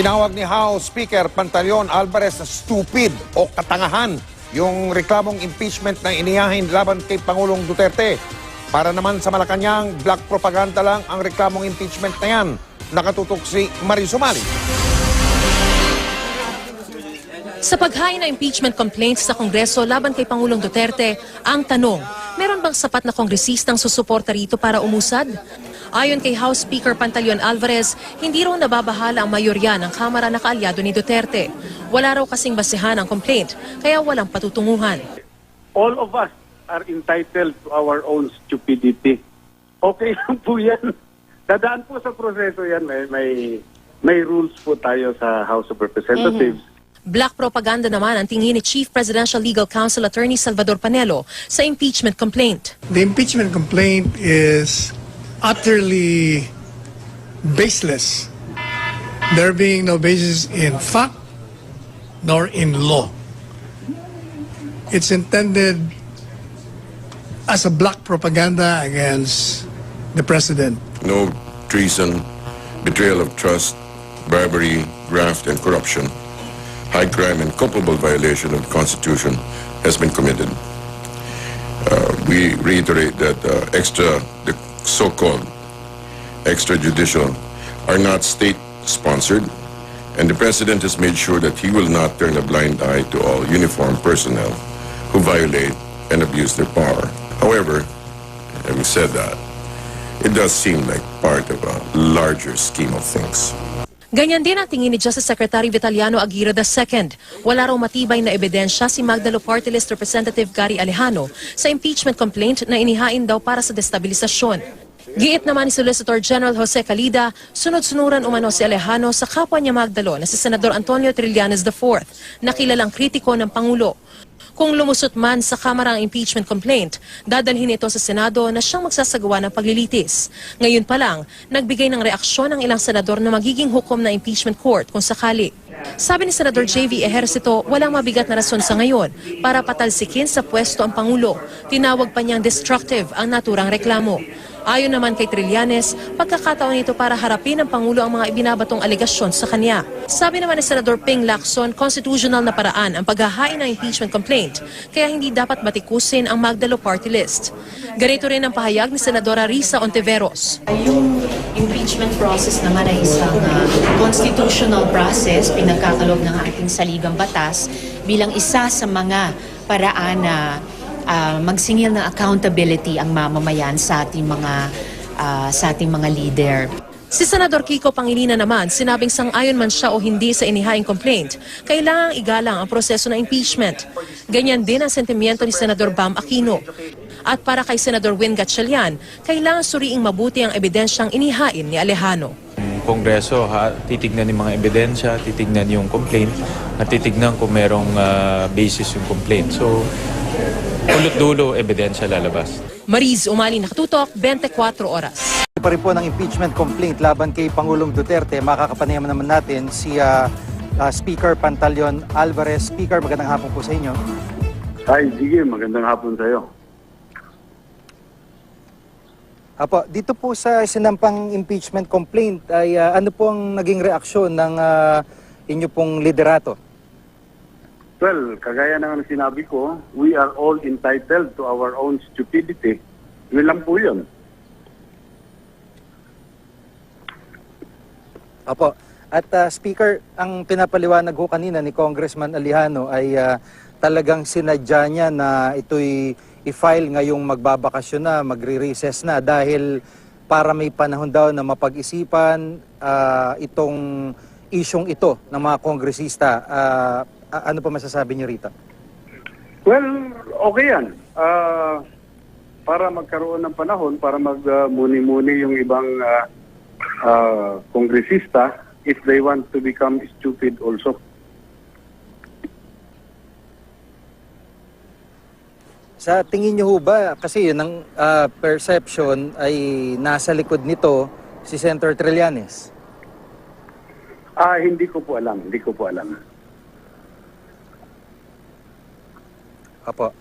Tinawag ni House Speaker Pantaleon Alvarez na stupid o katangahan yung reklamong impeachment na inihahin laban kay Pangulong Duterte. Para naman sa Malacanang, black propaganda lang ang reklamong impeachment na yan. Nakatutok si Marie Sumali. Sa paghain ng impeachment complaints sa Kongreso laban kay Pangulong Duterte, ang tanong, meron bang sapat na kongresistang susuporta rito para umusad? Ayon kay House Speaker Pantaleon Alvarez, hindi raw nababahala ang mayorya ng Kamara na kaalyado ni Duterte. Wala raw kasing basehan ang complaint, kaya walang patutunguhan. All of us are entitled to our own stupidity. Okay lang po yan. Dadaan po sa proseso yan. May rules po tayo sa House of Representatives. Black propaganda naman ang tingin ni Chief Presidential Legal Counsel Attorney Salvador Panelo sa impeachment complaint. The impeachment complaint is utterly baseless. There being no basis in fact nor in law. It's intended as a black propaganda against the president. No treason, betrayal of trust, bribery, graft, and corruption, high crime and culpable violation of the Constitution has been committed. We reiterate that the so-called extrajudicial are not state-sponsored, and the President has made sure that he will not turn a blind eye to all uniformed personnel who violate and abuse their power. However, having said that, it does seem like part of a larger scheme of things. Ganyan din ang tingin ni Justice Secretary Vitaliano Aguirre II. Wala raw matibay na ebidensya si Magdalo Party List Representative Gary Alejano sa impeachment complaint na inihain daw para sa destabilisasyon. Giit naman ni Solicitor General Jose Calida, sunod-sunuran umano si Alejano sa kapwa niya Magdalo na si Senador Antonio Trillanes IV, na kilalang kritiko ng Pangulo. Kung lumusot man sa Kamara ang impeachment complaint, dadalhin ito sa Senado na siyang magsasagawa ng paglilitis. Ngayon pa lang, nagbigay ng reaksyon ang ilang senador na magiging hukom na impeachment court kung sakali. Sabi ni Senador J.V. Ejercito, walang mabigat na rason sa ngayon para patalsikin sa pwesto ang Pangulo. Tinawag pa niyang destructive ang naturang reklamo. Ayon naman kay Trillanes, pagkakataon nito para harapin ng Pangulo ang mga ibinabatong alegasyon sa kanya. Sabi naman ni Senador Ping Lacson, constitutional na paraan ang paghahain ng impeachment complaint, kaya hindi dapat batikusin ang Magdalo Party List. Ganito rin ang pahayag ni Senadora Risa Ontiveros. Yung impeachment process naman ay isang constitutional process, pinagkakaloob ng ating saligang batas, bilang isa sa mga paraan na magsingil ng accountability ang mamamayan sa ating mga leader. Si Senador Kiko Pangilinan naman, sinabing sang-ayon man siya o hindi sa inihaing complaint, kailangang igalang ang proseso ng impeachment. Ganyan din ang sentimiento ni Senador Bam Aquino. At para kay Senador Win Gatchalian, kailangan suriing mabuti ang ebidensyang inihain ni Alejano. Kongreso, titignan yung mga ebidensya, titignan yung complaint, at titignan kung merong basis yung complaint. So, ulot-dulo, ebidensya lalabas. Mariz Umali, Nakatutok, 24 oras. Pa rin po ng impeachment complaint laban kay Pangulong Duterte, makakapanayam naman natin si Speaker Pantaleon Alvarez. Speaker, magandang hapon po sa inyo. Hi, sige, magandang hapon sa iyo. Apo, dito po sa sinampang impeachment complaint ay ano po ang naging reaksyon ng inyo pong liderato? Well, kagaya ng sinabi ko, we are all entitled to our own stupidity. Yun lang po yun. Apo, at Speaker, ang pinapaliwanag ko kanina ni Congressman Alejano ay talagang sinadya niya na ito'y i-file ngayong magbabakasyon na, magre-recess na dahil para may panahon daw na mapag-isipan itong isyong ito ng mga kongresista. Ano pa masasabi niyo rito? Well, okay yan. Para magkaroon ng panahon, para magmuni-muni yung ibang kongresista if they want to become stupid also. Sa tingin niyo ho ba, kasi yun ang perception ay nasa likod nito si Senator Trillanes? Hindi ko po alam. Apo.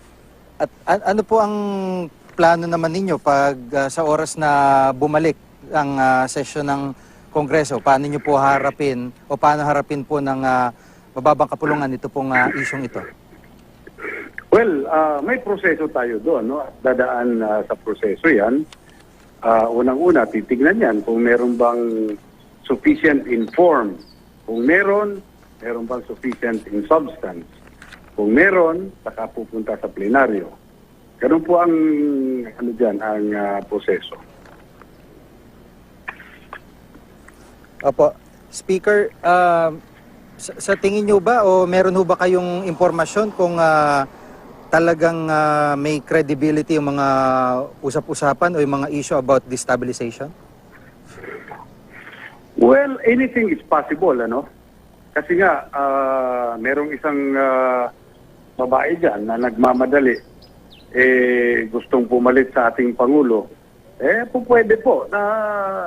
At ano po ang plano naman ninyo pag sa oras na bumalik ang session ng Kongreso? Paano nyo po harapin o paano harapin po ng mababang kapulungan ito pong isyong ito? Well, may proseso tayo doon, no? At dadaan sa proseso yan. Unang-una, titignan yan kung meron bang sufficient in form. Kung meron bang sufficient in substance. Kung meron, saka pupunta sa plenaryo. Ganun po ang proseso. Opo. Speaker, sa tingin nyo ba o meron ho ba kayong impormasyon kung talagang may credibility yung mga usap-usapan o yung mga issue about destabilization? Well, anything is possible, ano? Kasi nga, merong isang babae dyan na nagmamadali, gustong pumalit sa ating Pangulo. Pwede po na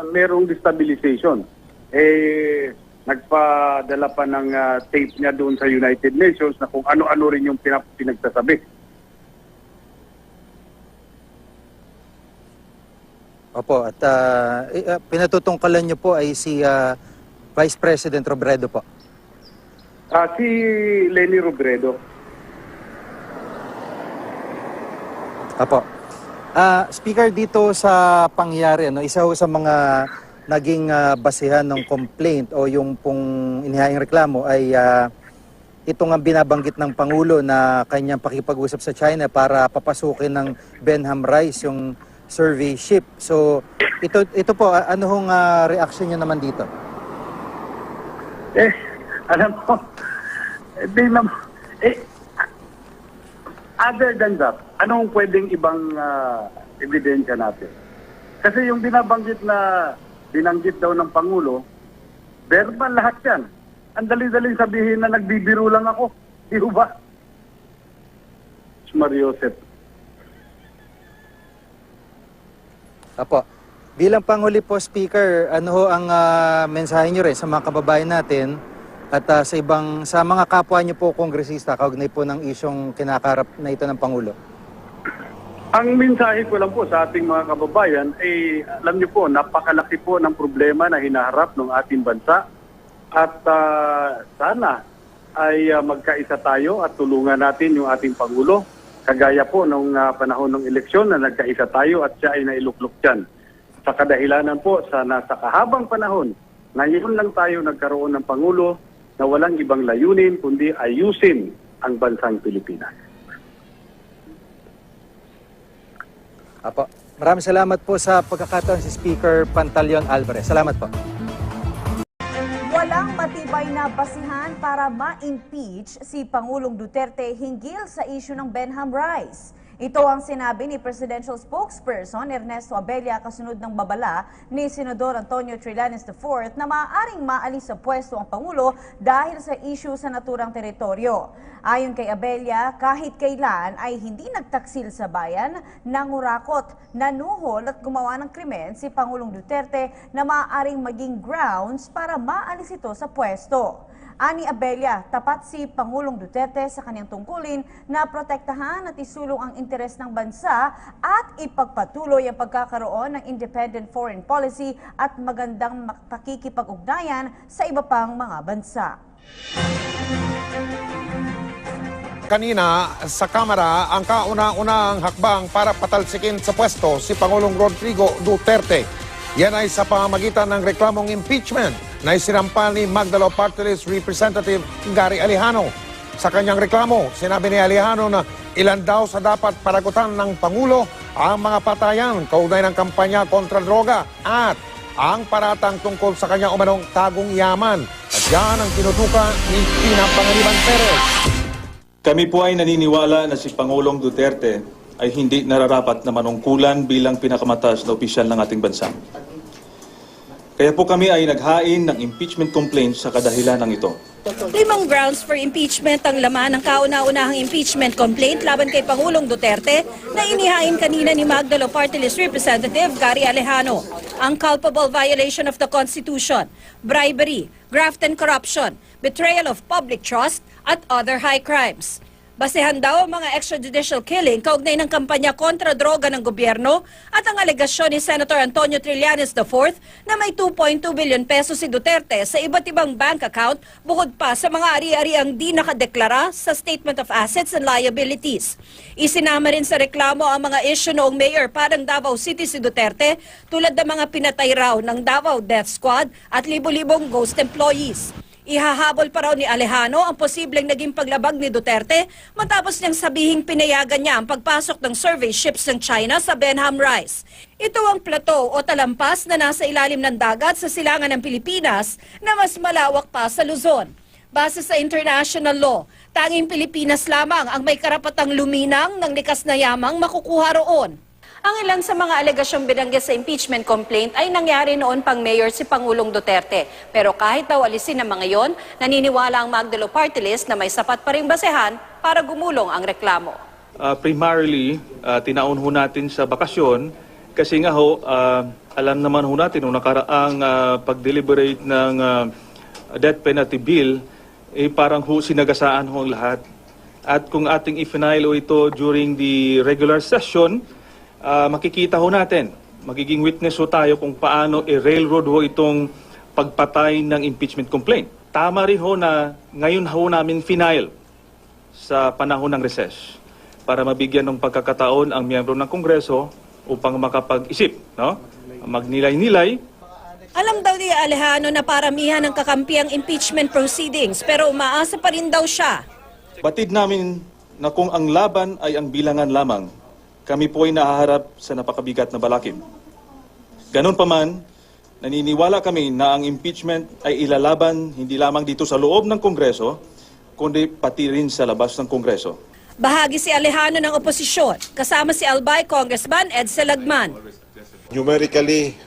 merong destabilization. Nagpadala pa ng tape niya doon sa United Nations na kung ano-ano rin yung pinagsasabi. Opo, at pinatutungkalan nyo po ay si Vice President Robredo po. Si Leni Robredo. Opo. Speaker, dito sa pangyayari, isa ho sa mga naging basihan ng complaint o yung pong inihaing reklamo ay itong ang binabanggit ng Pangulo na kanyang pakipag-usap sa China para papasukin ng Benham Rice yung survey ship. So, ito po, ano hong reaction niyo naman dito? Alam mo, other than that, anong pwedeng ibang ebidensya natin? Kasi yung binanggit daw ng Pangulo, verbal lahat yan. Ang dali-daling sabihin na nagbibiro lang ako. Di ba? Mariosep. Apo. Bilang Panghuli po, Speaker, ano ho ang mensahe niyo rin sa mga kababayan natin at sa mga kapwa niyo po kongresista kaugnay po ng isyong kinakarap na ito ng Pangulo? Ang mensahe ko lang po sa ating mga kababayan ay alam niyo po, napakalaki po ng problema na hinaharap ng ating bansa at sana ay magkaisa tayo at tulungan natin yung ating Pangulo. Kagaya po nung panahon ng eleksyon na nagkaisa tayo at siya ay nailuklok dyan. Sa kadahilanan po sa nasa kahabang panahon, ngayon lang tayo nagkaroon ng Pangulo na walang ibang layunin kundi ayusin ang bansang Pilipinas. Apo. Maraming salamat po sa pagkakataon si Speaker Pantaleon Alvarez. Salamat po. Walang matibay na basihan para ma-impeach si Pangulong Duterte hinggil sa issue ng Benham Rice. Ito ang sinabi ni Presidential Spokesperson Ernesto Abella kasunod ng babala ni Senador Antonio Trillanes IV na maaaring maalis sa pwesto ang Pangulo dahil sa issue sa naturang teritoryo. Ayon kay Abella, kahit kailan ay hindi nagtaksil sa bayan, nangurakot, nanuhol at gumawa ng krimen si Pangulong Duterte na maaaring maging grounds para maalis ito sa pwesto. Ani Abella, tapat si Pangulong Duterte sa kanyang tungkulin na protektahan at isulong ang interes ng bansa at ipagpatuloy ang pagkakaroon ng independent foreign policy at magandang pakikipag-ugnayan sa iba pang mga bansa. Kanina sa Kamara ang kauna-unahang hakbang para patalsikin sa pwesto si Pangulong Rodrigo Duterte. Yan ay sa pamamagitan ng reklamong impeachment na isinampal ni Magdalo Party List Representative Gary Alejano. Sa kanyang reklamo, sinabi ni Alejano na ilan daw sa dapat paragutan ng Pangulo ang mga patayan kaugnay ng kampanya kontra droga at ang paratang tungkol sa kanyang umanong tagong yaman. At yan ang tinutukan ni Tina Pangaliban Perez. Kami po ay naniniwala na si Pangulong Duterte ay hindi nararapat na manungkulan bilang pinakamataas na opisyal ng ating bansa. Kaya po kami ay naghain ng impeachment complaint sa kadahilanang ito. 5 grounds for impeachment ang laman ng kauna-unahang impeachment complaint laban kay Pangulong Duterte na inihain kanina ni Magdalo Party List Representative Gary Alejano. Ang culpable violation of the Constitution, bribery, graft and corruption, betrayal of public trust at other high crimes. Basehan daw ang mga extrajudicial killing kaugnay ng kampanya kontra droga ng gobyerno at ang alegasyon ni Senator Antonio Trillanes IV na may 2.2 billion pesos si Duterte sa iba't ibang bank account bukod pa sa mga ari-ariang di nakadeklara sa Statement of Assets and Liabilities. Isinama rin sa reklamo ang mga issue noong mayor pa ng Davao City si Duterte tulad ng mga pinatay raw ng Davao Death Squad at libo-libong ghost employees. Ihahabol pa raw ni Alejano ang posibleng naging paglabag ni Duterte matapos niyang sabihing pinayagan niya ang pagpasok ng survey ships ng China sa Benham Rice. Ito ang plateau o talampas na nasa ilalim ng dagat sa silangan ng Pilipinas na mas malawak pa sa Luzon. Base sa international law, tanging Pilipinas lamang ang may karapatang luminang ng likas na yamang makukuha roon. Ang ilan sa mga alegasyong binanggit sa impeachment complaint ay nangyari noon pang mayor si Pangulong Duterte. Pero kahit daw alisin ang mga yon, naniniwala ang Magdalo Party List na may sapat pa ring basehan para gumulong ang reklamo. Primarily, tinaon ho natin sa bakasyon kasi nga ho, alam naman ho natin nung nakaraang pag-deliberate ng death penalty bill, parang ho sinagasaan ho ang lahat. At kung ating i-final ito during the regular session, makikita ho natin, magiging witness ho tayo kung paano i-railroad ho itong pagpatay ng impeachment complaint. Tama rin ho na ngayon ho namin final sa panahon ng recess para mabigyan ng pagkakataon ang miyembro ng Kongreso upang makapag-isip, no? Magnilay-nilay. Alam daw ni Alejano na paramihan ng kakampi ang impeachment proceedings pero umaasa pa rin daw siya. Batid namin na kung ang laban ay ang bilangan lamang, kami po ay nahaharap sa napakabigat na balakid. Ganun pa man, naniniwala kami na ang impeachment ay ilalaban hindi lamang dito sa loob ng Kongreso, kundi pati rin sa labas ng Kongreso. Bahagi si Alejano ng oposisyon, kasama si Albay Congressman Ed Salagman. Numerically,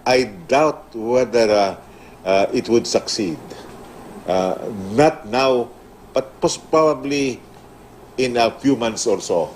I doubt whether it would succeed. Not now, but probably in a few months or so.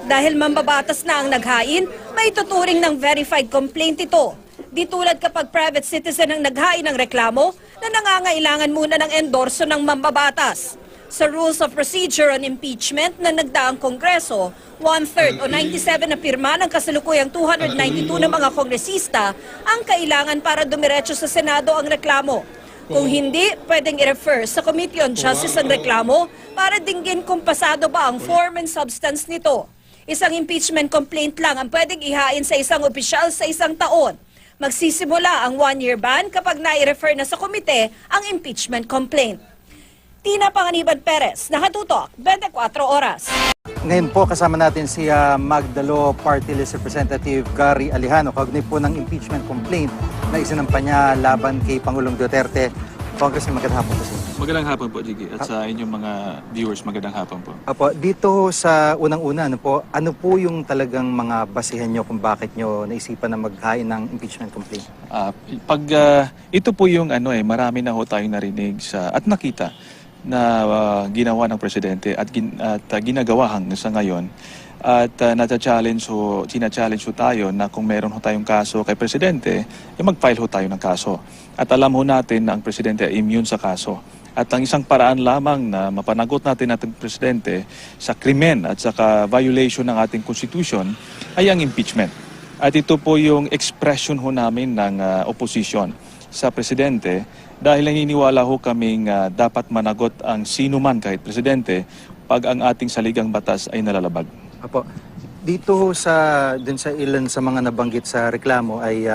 Dahil mambabatas na ang naghain, may tuturing ng verified complaint ito. Di tulad kapag private citizen ang naghain ng reklamo na nangangailangan muna ng endorso ng mambabatas. Sa Rules of Procedure on Impeachment na nagdaang Kongreso, 1/3 o 97 na pirma ng kasalukuyang 292 na mga kongresista ang kailangan para dumiretso sa Senado ang reklamo. Kung hindi, pwedeng i-refer sa Committee on Justice ang reklamo para dinggin kung pasado ba ang form and substance nito. Isang impeachment complaint lang ang pwedeng ihain sa isang opisyal sa isang taon. Magsisimula ang 1-year ban kapag nai-refer na sa komite ang impeachment complaint. Tina Panganiban Perez, Nakatutok, 24 Oras. Ngayon po kasama natin si Magdalo Party List Representative Gary Alejano kaugnay po ng impeachment complaint na isinampa niya laban kay Pangulong Duterte. Congressman, magandang hapon po sa inyo. Magandang hapon po, Jiggy. At sa inyong mga viewers, magandang hapon po. Apo, dito sa unang-una, ano po yung talagang mga basihan nyo kung bakit nyo naisipan na maghain ng impeachment complaint? Ito po yung marami na ho tayong narinig at nakita na ginawa ng Presidente at ginagawa hanggang sa ngayon. At sina-challenge ho tayo na kung meron ho tayong kaso kay Presidente, mag-file ho tayo ng kaso. At alam ho natin na ang Presidente ay immune sa kaso. At ang isang paraan lamang na mapanagot natin ating Presidente sa krimen at sa violation ng ating Constitution ay ang impeachment. At ito po yung expression ho namin ng opposition sa Presidente dahil naniniwala ho kaming dapat managot ang sino man kahit Presidente pag ang ating saligang batas ay nalalabag. Apo, dito sa ilan sa mga nabanggit sa reklamo ay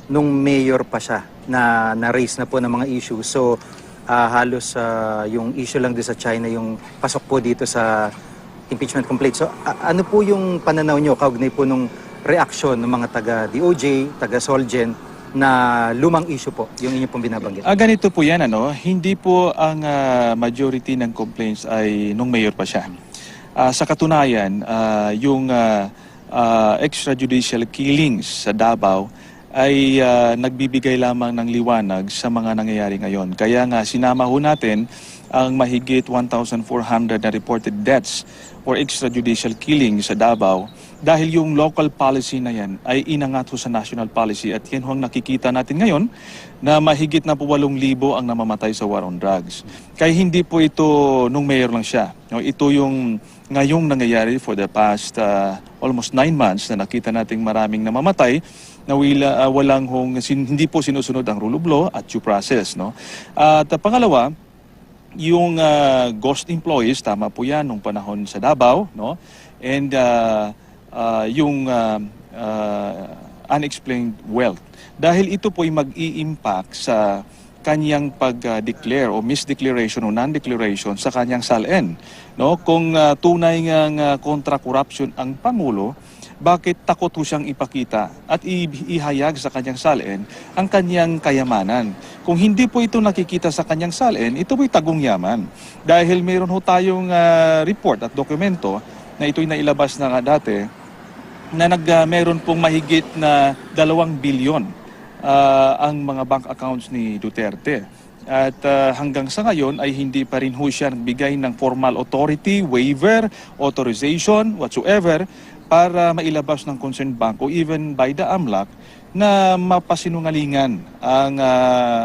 nung mayor pa siya na na-raise na po ng mga issues. So halos yung issue lang din sa China yung pasok po dito sa impeachment complaint. So ano po yung pananaw nyo kaugnay po nung reaksyon ng mga taga-DOJ, taga-Solgen na lumang issue po yung inyo pong binabanggit? Ganito po yan, hindi po ang majority ng complaints ay nung mayor pa siya. Sa katunayan, yung extrajudicial killings sa Davao ay nagbibigay lamang ng liwanag sa mga nangyayari ngayon. Kaya nga sinama ho natin ang mahigit 1,400 na reported deaths or extrajudicial killings sa Davao dahil yung local policy na yan ay inangat ho sa national policy at yan ho ang nakikita natin ngayon na mahigit na po 8,000 ang namamatay sa war on drugs. Kaya hindi po ito nung mayor lang siya. No, ito yung ngayong nangyayari for the past almost 9 months na nakita nating maraming namamatay na hindi po sinusunod ang rule of law at due process. No? At pangalawa, yung ghost employees, tama po yan nung panahon sa Davao, no? And yung unexplained wealth. Dahil ito po ay mag-i-impact sa kanyang pag-declare o misdeclaration o non-declaration sa kanyang SALN. No? Kung tunay ngang kontra corruption ang Pangulo, bakit takot ho siyang ipakita at ihayag sa kanyang SALN ang kanyang kayamanan? Kung hindi po ito nakikita sa kanyang SALN, ito po'y tagong yaman. Dahil mayroon ho tayong report at dokumento na ito'y nailabas na nga dati, na meron pong mahigit na 2 bilyon ang mga bank accounts ni Duterte. At hanggang sa ngayon ay hindi pa rin ho siya nagbigay ng formal authority, waiver, authorization, whatsoever, para mailabas ng concerned bank o even by the AMLAC na mapasinungalingan ang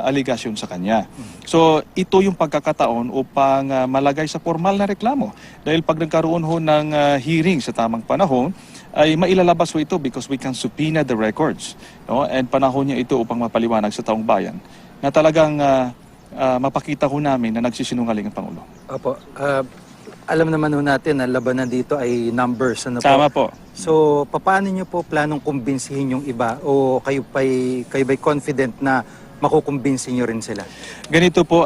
aligasyon sa kanya. So ito yung pagkakataon upang malagay sa formal na reklamo. Dahil pag nagkaroon ho ng hearing sa tamang panahon, ay mailalabas ho ito because we can subpoena the records. No? And panahon niya ito upang mapaliwanag sa taong bayan na talagang mapakita ho namin na nagsisinungaling ang Pangulo. Opo. Alam naman ho natin na labanan dito ay numbers. Ano po? Tama po. So, paano nyo po planong kumbinsihin yung iba? O kayo ba'y confident na makukumbinsin nyo rin sila? Ganito po,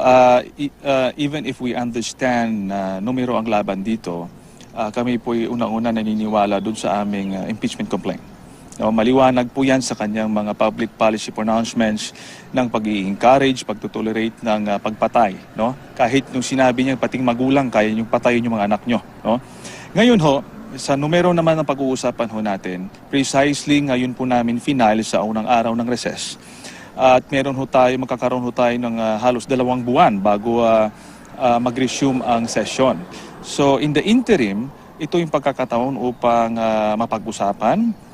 even if we understand na numero ang laban dito, kami po unang-una naniniwala dun sa aming impeachment complaint. No, maliwanag po yan sa kanyang mga public policy pronouncements ng pag-i-encourage, pagtutolerate ng pagpatay. No? Kahit nung sinabi niya, pating magulang, kaya niyong patayin yung mga anak niyo. No? Ngayon ho, sa numero naman ng pag-uusapan ho natin, precisely ngayon po namin final sa unang araw ng recess. At magkakaroon ho tayo ng halos 2 buwan bago mag-resume ang session. So in the interim, ito yung pagkakataon upang mapag-usapan,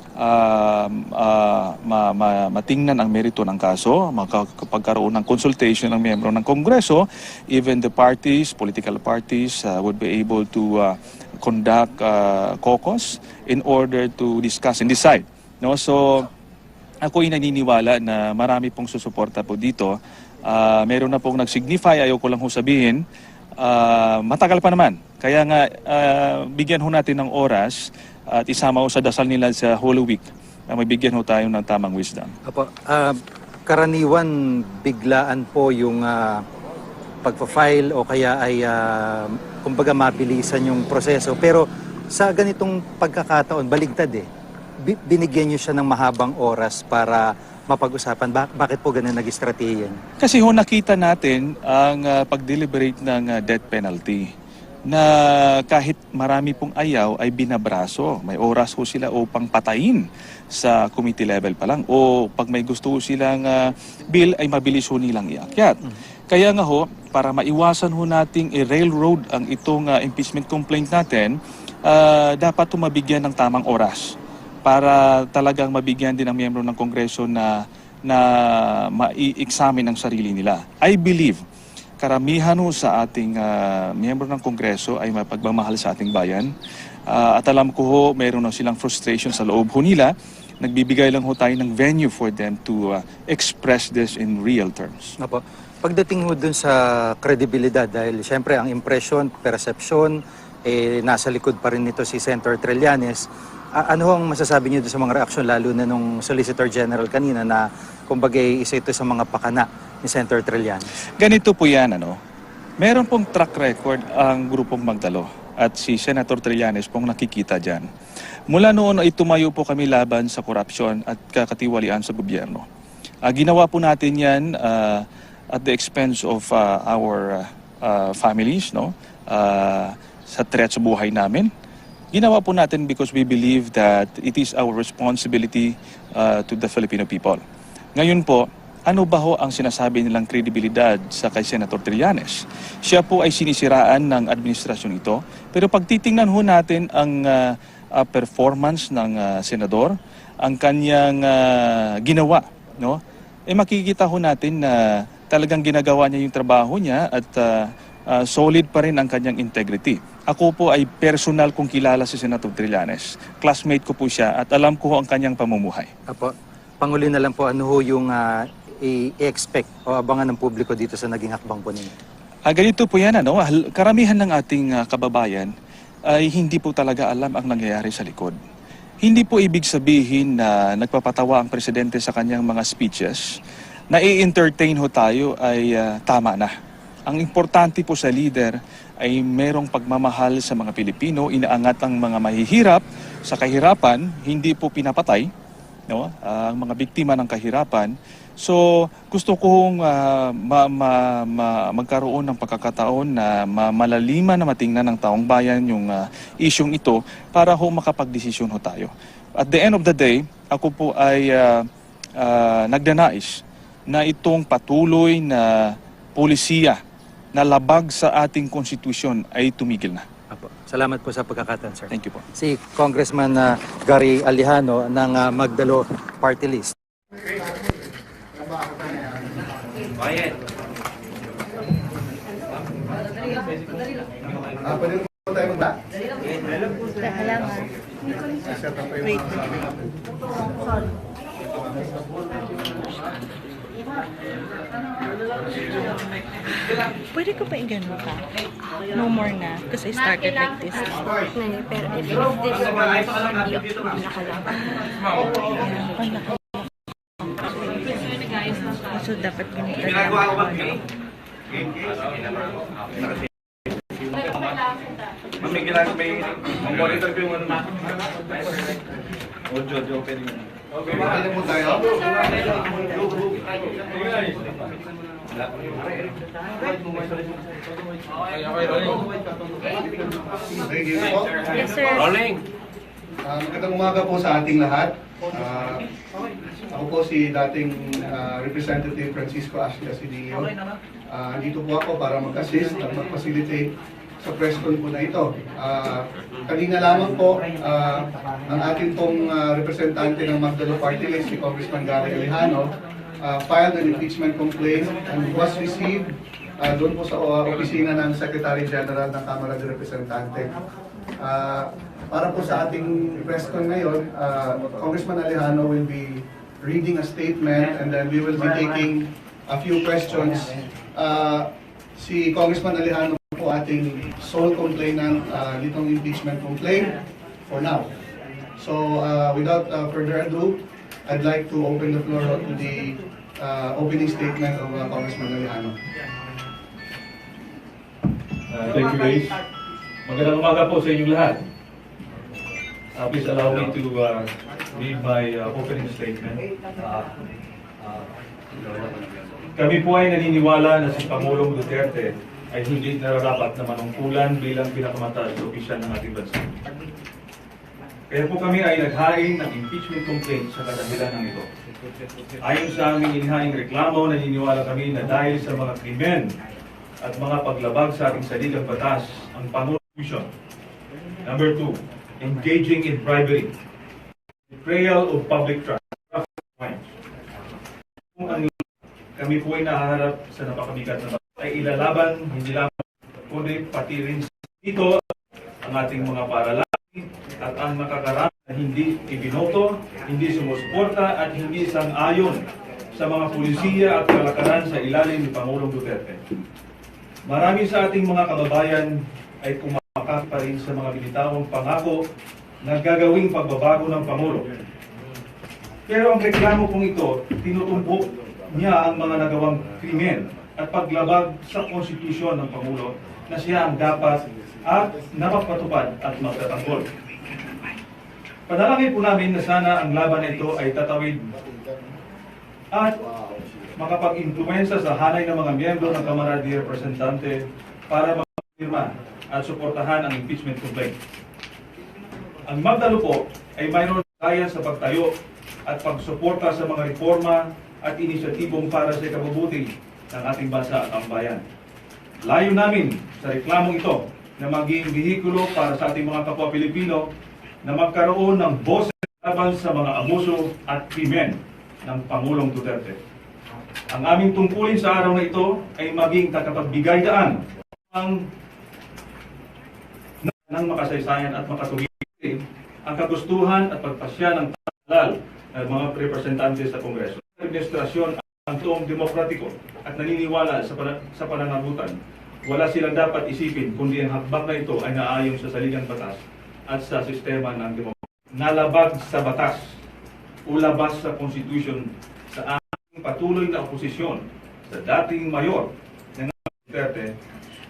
matingnan ang merito ng kaso, magkakaroon ng consultation ng miyembro ng Kongreso, even the parties, political parties would be able to conduct caucus in order to discuss and decide. No? So ako'y naniniwala na marami pong susuporta po dito. Meron na pong nag-signify, ayaw ko lang ho sabihin, matagal pa naman. Kaya nga bigyan ho natin ng oras at isama ho sa dasal nila sa Holy Week na mabigyan ho tayo ng tamang wisdom. Apo, karaniwan biglaan po yung pagpa-file o kaya ay kumbaga mabilisan yung proseso. Pero sa ganitong pagkakataon, baligtad binigyan nyo siya ng mahabang oras para mapag-usapan. Bakit po ganun nag-estratehiya? Kasi ho nakita natin ang pag-deliberate ng death penalty na kahit marami pong ayaw ay binabraso. May oras ho sila upang patayin sa committee level pa lang. O pag may gusto ho silang bill ay mabilis ho nilang iakyat. Kaya nga ho, para maiwasan ho nating i-railroad ang itong impeachment complaint natin, dapat ho mabigyan ng tamang oras para talagang mabigyan din ang miyembro ng Kongreso na ma-examine ang sarili nila. I believe karamihan ho sa ating miyembro ng Kongreso ay mapagmamahal sa ating bayan. At alam ko ho, mayroon na silang frustration sa loob ho nila. Nagbibigay lang ho tayo ng venue for them to express this in real terms. Apo. Pagdating ho dun sa kredibilidad, dahil siyempre ang impression, perception, nasa likod pa rin nito si Senator Trillanes. Ano ang masasabi niyo doon sa mga reaksyon, lalo na nung Solicitor General kanina na kumbaga isa ito sa mga pakana ni Senator Trillanes? Ganito po yan, meron pong track record ang grupong Magdalo at si Senator Trillanes pong nakikita dyan. Mula noon ay tumayo po kami laban sa korupsyon at kakatiwalian sa gobyerno. Ginawa po natin yan at the expense of our families, sa threat sa buhay namin. Ginawa po natin because we believe that it is our responsibility to the Filipino people. Ngayon po, ano ba ho ang sinasabi nilang kredibilidad sa kay Senator Trillanes? Siya po ay sinisiraan ng administrasyon ito, pero pag titingnan ho natin ang performance ng senador, ang kanyang ginawa, no? Makikita ho natin na talagang ginagawa niya yung trabaho niya at solid pa rin ang kanyang integrity. Ako po ay personal kong kilala si Senator Trillanes. Classmate ko po siya at alam ko ang kanyang pamumuhay. Apo, panguli na lang po, ano ho yung i-expect o abangan ng publiko dito sa naging hakbang po ninyo? Ganito po yan, ano? Karamihan ng ating kababayan ay hindi po talaga alam ang nangyayari sa likod. Hindi po ibig sabihin na nagpapatawa ang presidente sa kanyang mga speeches, na i-entertain ho tayo ay tama na. Ang importante po sa leader ay merong pagmamahal sa mga Pilipino, inaangat ang mga mahihirap sa kahirapan, hindi po pinapatay, no? Ang mga biktima ng kahirapan. So gusto kong magkaroon ng pagkakataon na malaliman na matingnan ng taong bayan yung isyong ito para ho makapagdesisyon ho tayo. At the end of the day, ako po ay nagdanais na itong patuloy na polisiya na labag sa ating konstitusyon ay tumigil na. Apo. Salamat po sa pagkakataon, sir. Thank you po. Si Congressman Gary Alejano ng Magdalo Party List. Pwede ko pa i-gano ka? No more na. Because I started like this. Pero if this so dapat ganito. May monitor ko yung ano na. Audio, pwede yun. Okay, pwede po tayo. Yes, sir. Magandang umaga po sa ating lahat. Ako po si dating Representative Francisco Ashley Asidillo. Dito po ako para mag-assist at mag-facilitate sa press con po na ito. Kanina lamang po, ang ating pong representante ng Magdalo Party List, si Congressman Gary Alejano, filed an impeachment complaint and was received doon po sa opisina ng Secretary General ng Kamara de Representante. Para po sa ating press con ngayon, Congressman Alejano will be reading a statement and then we will be taking a few questions. Si Congressman Alejano po ating sole complainant nitong impeachment complaint for now. So without further ado, I'd like to open the floor to the opening statement of Congressman Alejano. Thank you, guys. Magandang umaga po sa inyong lahat. Please allow me to read my opening statement. Kami po ay naniniwala na si Pangulong Duterte ay hindi nararapat na manungkulan bilang pinakamataas na opisyal ng ating bansa. Kaya po kami ay naghain ng impeachment complaint sa kadahilan ng ito. Ayon sa aming inihaing reklamo, naniniwala kami na dahil sa mga krimen at mga paglabag sa ating saligang batas, ang Pangulong Number 2, engaging in bribery, betrayal of public trust. Kung ang kami po ay nahaharap sa napakabigat na ay ilalaban, hindi lamang kundi pati rin dito ang ating mga paaralan at ang nakakarami na hindi ibinoto, hindi sumusuporta at hindi sang-ayon sa mga pulisiya at kalakaran sa ilalim ni Pangulong Duterte. Marami sa ating mga kababayan ay kumakap pa rin sa mga binitawang pangako na gagawing pagbabago ng Pangulo. Pero ang reklamo pong ito, tinutumbok niya ang mga nagawang krimen at paglabag sa konstitusyon ng Pangulo na siya ang dapat at napapatupad at magtatanggol. Panalangin po namin na sana ang laban na ito ay tatawid at makapag-impluwensya sa hanay ng mga miyembro ng Kamara de Representante para magpirma at suportahan ang impeachment complaint. Ang Magdalo po ay mayroon kaya sa pagtayo at pagsuporta sa mga reforma at inisyatibong para sa ikabubuti ng ating bansa at ang bayan. Layo namin sa reklamong ito na maging bihikulo para sa ating mga kapwa Pilipino na magkaroon ng boses laban sa mga abuso at krimen ng Pangulong Duterte. Ang aming tungkulin sa araw na ito ay maging tagapagbigay daan ng makasaysayan at makatugigin ang kagustuhan at pagpasya ng talal ng mga representante sa Kongreso. Ang administrasyon ang tuong demokratiko at naniniwala sa pananagutan. Wala silang dapat isipin kundi ang hakbang na ito ay naayon sa saligang batas at sa sistema ng demokrasya. Nalabag sa batas o labas sa Constitution sa aming patuloy na oposisyon sa dating mayor ng Duterte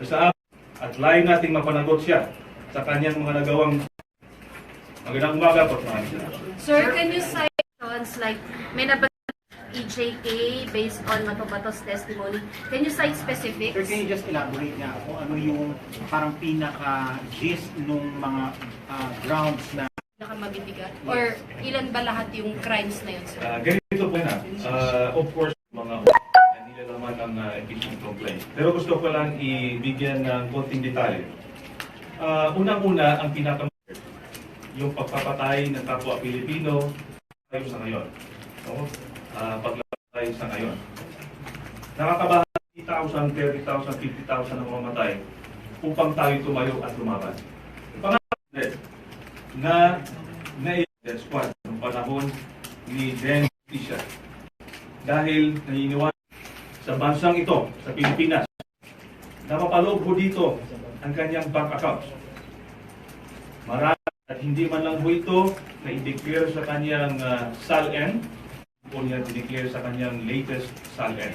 sa amin at layo nating mapanagot siya sa kanyang mga nagawang. Magandang umaga po. Sir, can you cite like may EJK based on Matobato's testimony? Can you cite specifics? Sir, can you just elaborate nga kung ano yung parang pinaka-gist nung mga grounds na Mabibigat? Or ilan ba lahat yung crimes na yun, sir? Ganito po na. Of course, mga nilalaman ng impeachment complaint. Pero gusto ko lang ibigyan ng konting detalye. Unang-una, ang yung pagpapatay ng kapwa Pilipino tayo sa ngayon. No? Pagpapatay sa ngayon. Nakakabahan 30,000, 30,000, 50,000 ang mamatay upang tayo tumayo at lumaban. Pangalan, na squad ng panahon ni Den Tisha. Dahil naniniwala sa bansang ito, sa Pilipinas, na mapaloob po dito ang kanyang bank account. Marami at hindi man lang po ito na i-declare sa kanyang SALN o niya i-declare sa kanyang latest SALN.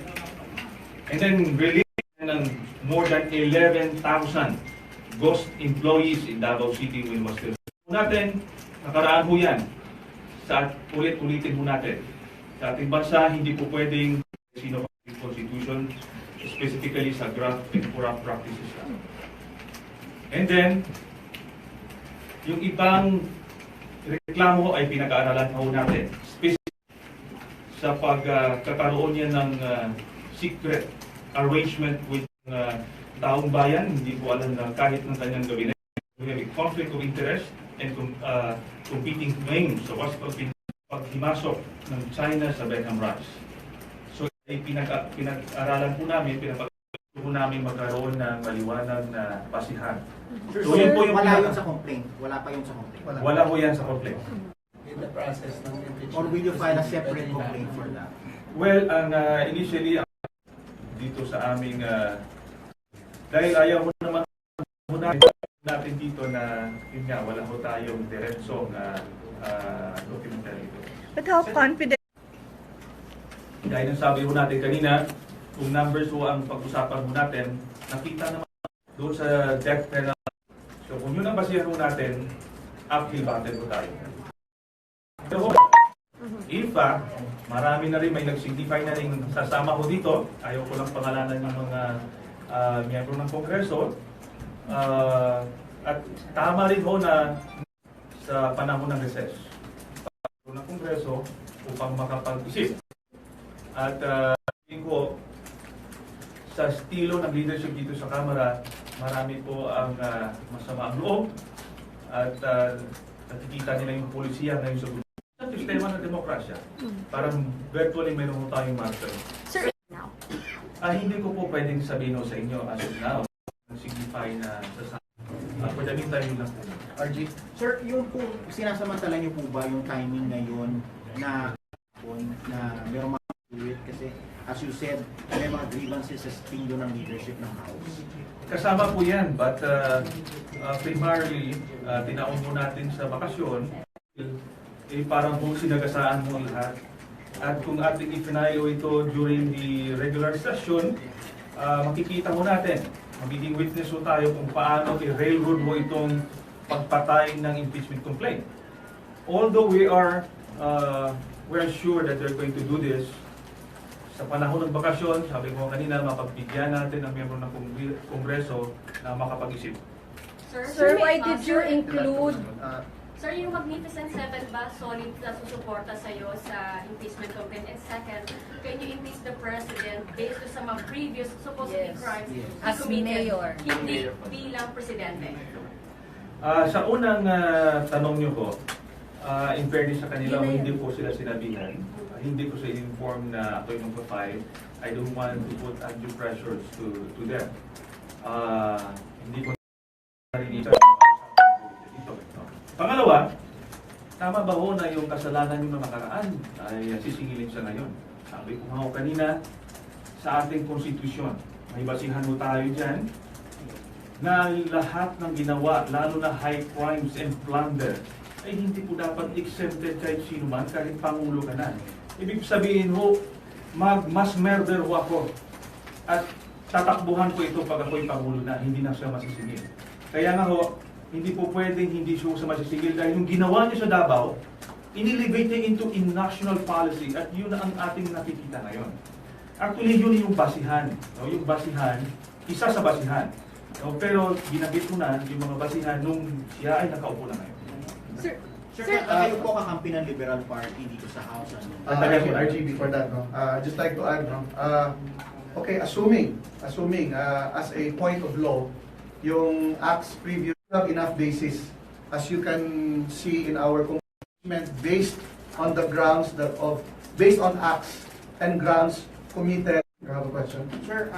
And then release ng more than 11,000 ghost employees in Davao City when was still natin, nakaraan po yan. Sa ulit-ulitin po natin. Sa ating bansa, hindi po pwedeng sino yung Constitution, specifically sa graft and corrupt practices. And then, yung ibang reklamo ay pinag-aaralan po natin. Specific sa pagkakaroon niya ng secret arrangement with taong bayan, hindi po alam na kahit ng kanyang gabinet. We have a conflict of interest and competing claims sa paghimasok ng China sa Benham Rice. So, ay pinag-aralan po namin, pinapag-aralan po namin magkaroon ng maliwanag na basihan. So, yun po yung wala yun sa complaint? Wala pa yun sa complaint? Wala po yan sa complaint. In the process ng impeachment? Or will you file a separate complaint for that? Well, initially, dito sa aming, dahil ayaw mo naman natin dito na yun nga, wala ho tayong diretsong documentary ito. But how confident? Dahil ang sabi ho natin kanina, kung numbers ho ang pag-usapan ho natin, nakita naman doon sa death penalty. So kung yun ang basihan ho natin, uphill battle ho tayo. Pero in fact, marami na rin may nag-signify na rin sasama ho dito. Ayaw ko lang pangalanan ng mga miyembro ng Kongreso. At tama rin ho na sa panahon ng recess ng Kongreso upang makapag-isip. At tingin ko sa estilo ng leadership dito sa Kamara, marami po ang masama ang loob at nakikita nila yung polisiya ngayon sa sistema ng demokrasya. Parang virtually meron po tayong marker. Sir, now? Hindi ko po pwedeng sabihin sa inyo as of now. Signify na sa pwedeng tayo lang po. RG, sir, yung po, sinasamantala niyo po ba yung timing ngayon na merong mga do it? Kasi as you said, may mga grievances sa estilo ng leadership ng House. Kasama po yan, but primarily, tinaon mo natin sa bakasyon, parang po sinagasaan mo lahat. At kung ating ipinayo ito during the regular session, makikita mo natin, magiging witness po tayo kung paano i-railroad mo itong pagpatay ng impeachment complaint. Although we are sure that they're going to do this, sa panahon ng bakasyon, sabi ko kanina, mapagbigyan natin ang miyembro ng Kongreso na makapag-isip. Sir, why did you include... Sir, yung Magnificent Seven ba solid na susuporta sa'yo sa impeachment complaint? And second, can you impeach the President based on some previous supposedly crimes he As committed, mayor. hindi bilang Presidente? Sa unang tanong nyo po, in fairness sa kanila, hindi po sila sinabihan. Hindi ko sila inform na ako'y magpa-file. I don't want to put undue pressures to them. Hindi ko narinig. Pangalawa, tama ba ho na yung kasalanan yung nakaraan ay sisingilin siya ngayon? Sabi ko nga kanina, sa ating konstitusyon, may basihan mo tayo dyan, na lahat ng ginawa, lalo na high crimes and plunder, ay hindi po dapat exempted kahit sino man, kahit pangulo ka na. Ibig sabihin ho, mas murder ho ako at tatakbuhan ko ito pag ako'y pangulo na, hindi na siya masisingil. Kaya nga ho, hindi po pwedeng hindi siya sa masisingil dahil yung ginawa niya sa Davao, inelevate niya into in national policy at yun ang ating nakikita ngayon. Actually, yun yung basihan. No? Yung basihan, isa sa basihan. No? Pero ginabit ko na yung mga basihan nung siya ay nakaupo na ngayon. Sir, kayo po kakampi ng Liberal Party dito sa House. RG, before that, no? Just like to add, no? Okay, assuming as a point of law, yung acts previous have enough basis, as you can see in our commitment, based on the grounds based on acts and grounds committed. You have a question? Sir,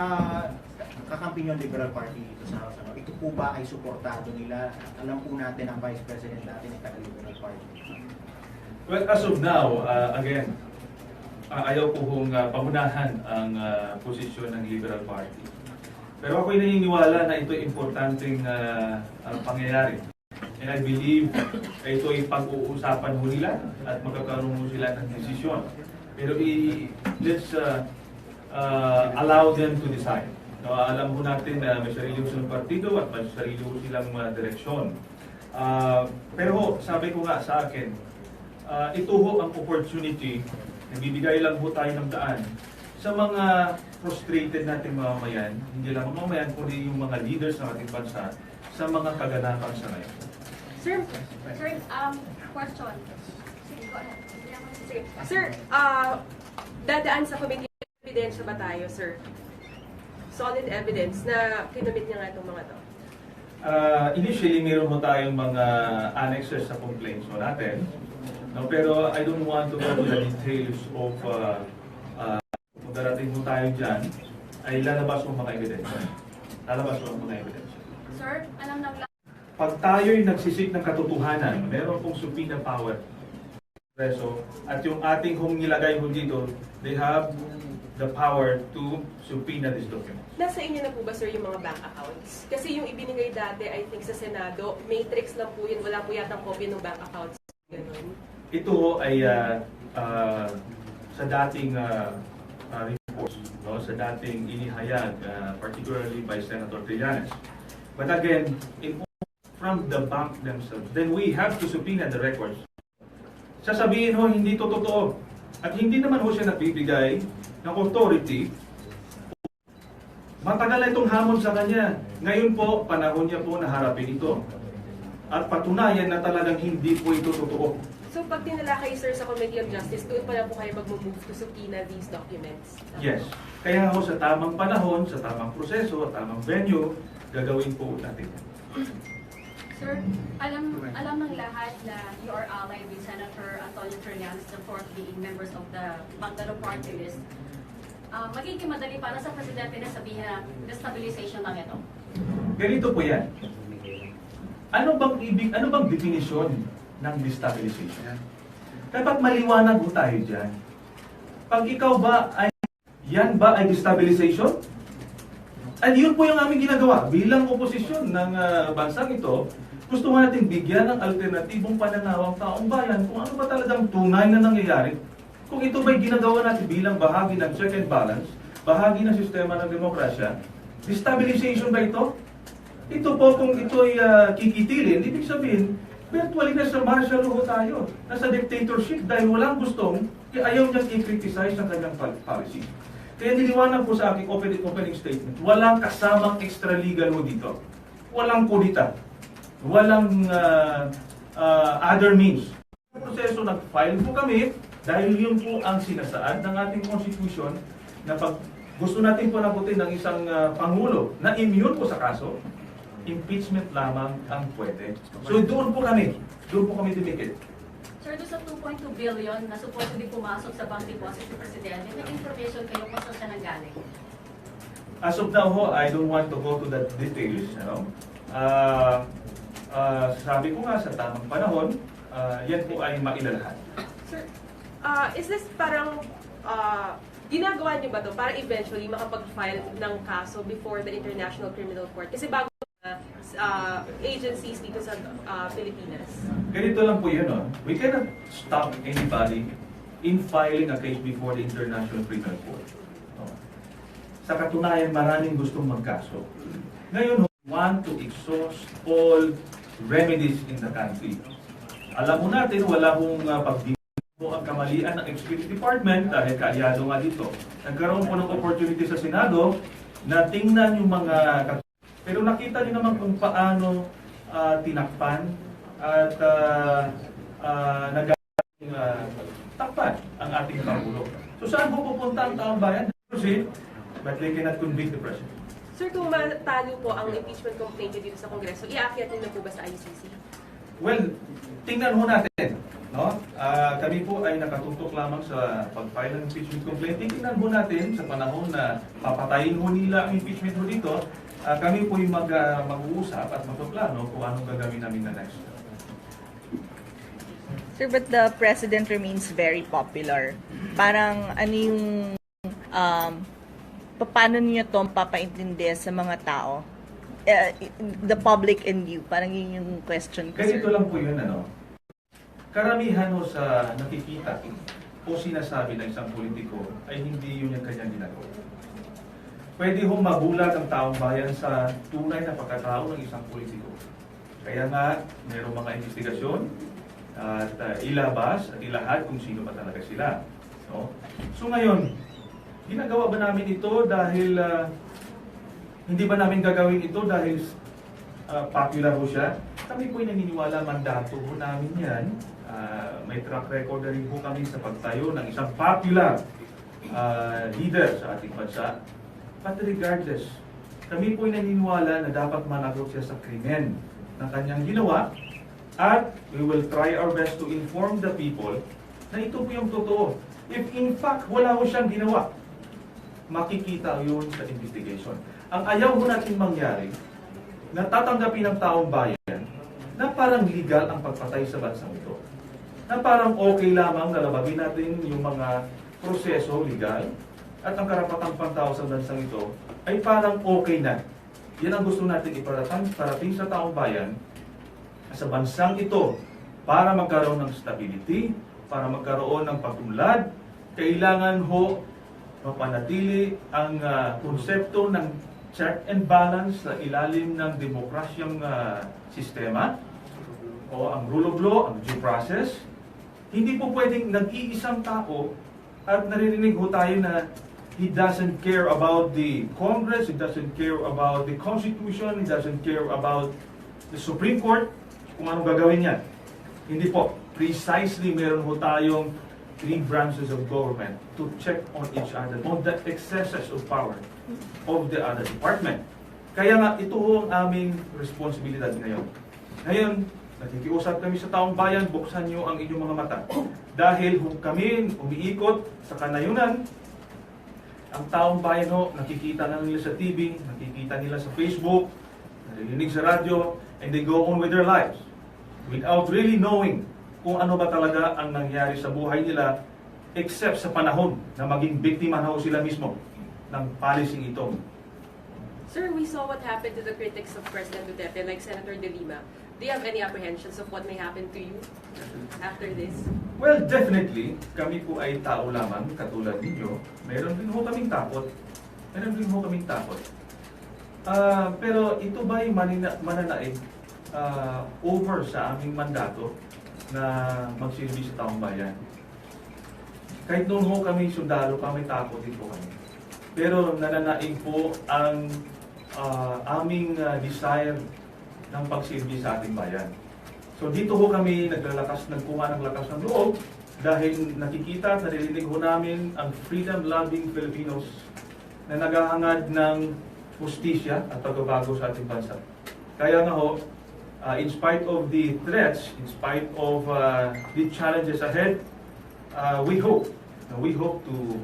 kakampi ng Liberal Party dito sa House. Ito po ba ay suportado nila? Alam po natin ang Vice President natin ay taga-Liberal Party. Well, as of now, again, ayaw ko hong pamunahan ang posisyon ng Liberal Party. Pero ako'y naniniwala na ito'y importanteng pangyayari. And I believe ito'y pag-uusapan mo nila at magkakaroon mo sila ng desisyon. Pero let's allow them to decide. No, alam mo natin na may sarili silang partido at may sarili silang direksyon. Pero sabi ko nga sa akin, ito ho ang opportunity, nagbibigay lang ho tayo ng daan sa mga frustrated nating mamamayan, hindi lang mamamayan, kundi yung mga leaders ng ating bansa sa mga kaganapan sa ngayon. Sir, question. Sige, go ahead. Sige. Sir, dadaan sa committee evidence ba tayo, sir? Solid evidence na kinumit niya nga itong mga to? Initially, meron mo tayong mga annexes sa complaints mo natin. No, pero I don't want to go to the details of kung darating mo tayo dyan, ay lalabas mo mga ebidensya. Lalabas mo mga ebidensya. Sir, alam na wala. Pag tayo'y nagsisik ng katotohanan, meron pong subpoena power. Preso, at yung ating kung nilagay mo dito, they have the power to subpoena this document. Nasa inyo na po ba, sir, yung mga bank accounts? Kasi yung ibinigay dati, I think, sa Senado, matrix lang po yun. Wala po yatang copy ng bank accounts. Ganun. Ito ay sa dating reports, no? Sa dating inihayag, particularly by Senator Trillanes. But again, from the bank themselves, then we have to subpoena the records. Sasabihin ho, hindi to totoo. At hindi naman ho siya nagbibigay ng authority. Matagal na itong hamon sa kanya. Ngayon po, panahon niya po na harapin ito. At patunayan na talagang hindi po ito totoo. So pag tinala kayo, sir, sa Committee of Justice, doon pa na po kayo mag-move to subpoena these documents? Yes. Kaya ho sa tamang panahon, sa tamang proseso, tamang venue, gagawin po natin. Sir, alam ng lahat na you are allied with Senator Antonio Trillanes, the fourth being members of the Magdalo Party list. Magiging madali para sa Presidente na sabihin na destabilization lang ito. Ganito po yan. Ano bang definisyon ng destabilization? Dapat maliwanag po tayo dyan. Pag ikaw ba ay, yan ba ay destabilization? At yun po yung aming ginagawa. Bilang oposisyon ng bansang ito, gusto natin bigyan ng alternatibong pananaw ang taong bayan kung ano ba talagang tunay na nangyayari. Kung ito ba'y ginagawa natin bilang bahagi ng check and balance, bahagi ng sistema ng demokrasya, destabilization ba ito? Ito po kung ito'y kikitilin, ibig sabihin, virtually nasa martial law tayo, nasa dictatorship dahil walang gustong, ayaw niyang i-criticize ang kanyang policy. Kaya niliwanag po sa aking opening statement, walang kasamang extra-legal mo dito. Walang kudita. Walang other means. Sa proseso, nag-file po kami dahil yun po ang sinasaad ng ating constitution na pag gusto natin po nabutin ng isang pangulo na immune po sa kaso, impeachment lamang ang pwede. So doon po kami dumikit. Sir, doon sa 2.2 billion na supposedly pumasok sa bank deposit ni Presidente, may information kayo kung saan siya nanggaling? As of now, I don't want to go to the details. Sabi ko nga sa tamang panahon, yan po ay mailalahat. Sir, is this parang ginagawa niyo ba to para eventually makapag-file ng kaso before the International Criminal Court? Kasi bago agencies dito sa Pilipinas. Ganito lang po yun. We cannot stop anybody in filing a case before the International Criminal Court. Sa katunayan, maraming gustong magkaso. Ngayon, we want to exhaust all remedies in the country. Alam mo natin, wala hong pagdito ang kamalian ng Executive Department dahil kaalyado nga dito. Nagkaroon po ng opportunity sa Senado na tingnan yung mga pero nakita niyo naman kung paano tinakpan at takpan ang ating Pangulo. So saan po pupunta ang taong bayan? But they cannot convict the President. Sir, kung matalo po ang impeachment complaint dito sa Kongreso, iakyat niyo na po ba sa ICC? Well, tingnan ho natin. No? Kami po ay nakatutok lamang sa pag-file ng impeachment complaint. Tingnan ho natin sa panahon na papatayin ho nila ang impeachment ho dito. Kami po yung mag-uusap at magpaplano kung anong gagawin namin na next. Sir, but the President remains very popular. Parang ano yung, paano niyo ito papaintindi sa mga tao? The public and you, parang yun yung question ko. Ganito lang po yun, karamihan ho sa nakikita o sinasabi ng isang politiko ay hindi yun yung kanyang ginagawa. Pwede hong mabulag ang taong bayan sa tunay na pagkatao ng isang politiko. Kaya nga, mayroong mga investigasyon at ilabas at ilahad kung sino ba talaga sila. No? So ngayon, ginagawa ba namin ito dahil hindi ba namin gagawin ito dahil popular ho siya? Kami po'y naniniwala mandato ho namin yan. May track record na rin po kami sa pagtayo ng isang popular leader sa ating bansa. But regardless, kami po'y naniniwala na dapat managot siya sa krimen ng kanyang ginawa at we will try our best to inform the people na ito po yung totoo. If in fact wala ho siyang ginawa, makikita yun sa investigation. Ang ayaw ho natin mangyari, na tatanggapin ng taong bayan na parang legal ang pagpatay sa bansang ito. Na parang okay lamang na labagin natin yung mga proseso legal at ang karapatang pantao sa bansang ito ay parang okay na. Yan ang gusto natin iparating sa taong bayan sa bansang ito para magkaroon ng stability, para magkaroon ng pag-unlad. Kailangan ho mapanatili ang konsepto ng check and balance sa ilalim ng demokrasyang sistema o ang rule of law, ang due process. Hindi po pwedeng nag-iisang tao at naririnig ho tayo na he doesn't care about the Congress, he doesn't care about the Constitution, he doesn't care about the Supreme Court, kung anong gagawin niya. Hindi po. Precisely meron ho tayong three branches of government to check on each other, on the excesses of power of the other department. Kaya nga, ito ho ang aming responsibilidad ngayon. Ngayon, nakikiusap kami sa taong bayan, buksan niyo ang inyong mga mata. Dahil kami umiikot sa kanayunan, ang taong bayan ho, nakikita na nila sa TV, nakikita nila sa Facebook, narinig sa radyo, and they go on with their lives without really knowing kung ano ba talaga ang nangyari sa buhay nila except sa panahon na maging biktima na ho sila mismo ng policing ito. Sir, we saw what happened to the critics of President Duterte, like Senator De Lima. Do you have any apprehensions of what may happen to you after this? Well, definitely, kami po ay tao lamang, katulad ninyo. Meron din ho kaming takot. Pero ito ba'y mananaig over sa aming mandato na magsilbi sa taong bayan? Kahit noon ho kami sundalo pa, may takot din po kami. Pero nananaig po ang aming desire ng pagsilbi sa ating bayan. So dito ho kami nagkuha ng lakas ng loob dahil nakikita at naririnig ho namin ang freedom-loving Filipinos na naghahangad ng hustisya at pagbabago sa ating bansa. Kaya nga ho, in spite of the threats, in spite of the challenges ahead, we hope to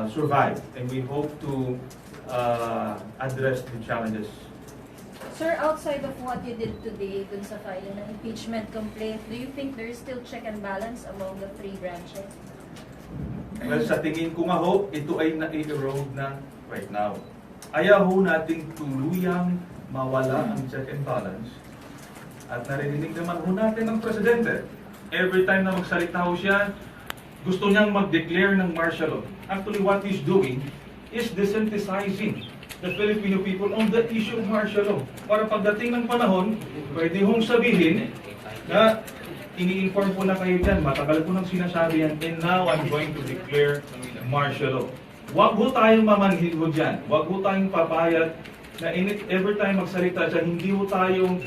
survive, and we hope to address the challenges. Sir, outside of what you did today dun sa filing ng impeachment complaint, do you think there is still check and balance among the three branches? Well, sa tingin ko nga ho, ito ay na-erode na right now. Ayaw ho nating tuluyang mawala ang check and balance. At narinig naman ho natin ng Presidente. Every time na magsalita ho siya, gusto niyang mag-declare ng martial law. Actually, what he's doing is desensitizing the Filipino people on the issue of martial law. Para pagdating ng panahon, pwede hong sabihin na ini-inform ko na kayo dyan, matagal ko nang sinasabi yan, and now I'm going to declare martial law. Huwag ho tayong mamanhid ho dyan. Huwag ho tayong papayat na every time magsalita siya, hindi ho tayong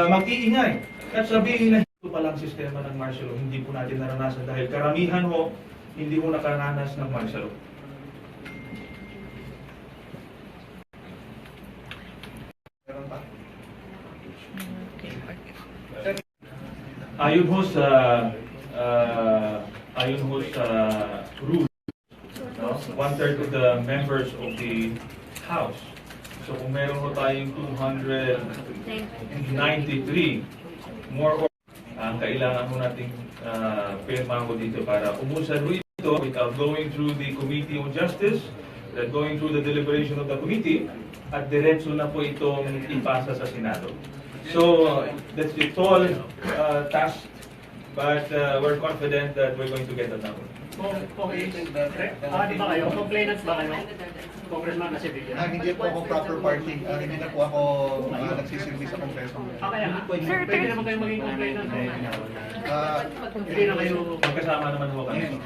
mag-iingay. At sabihin na ito palang sistema ng martial law, hindi po natin naranasan dahil karamihan ho, hindi ho nakaranas ng martial law. Ayon ho sa rules, no? 1/3 of the members of the House. So kung meron ho tayong 293, more or ang kailangan ho nating pirma ho dito para umusad ho ito without going through the Committee on Justice, without going through the deliberation of the committee, at diretso na po itong ipasa sa Senado. So that's a tall task, but we're confident that we're going to get that number. Di ba kayo? Complainants ba kayo? Congressman na si Vivian? Hindi po ako proper party. Hindi na po ako nagsisilbi sa Kongreso. Kaya nga. Pwede naman kayo maging complainant. Hindi na kayo... Magkasama naman ho kami.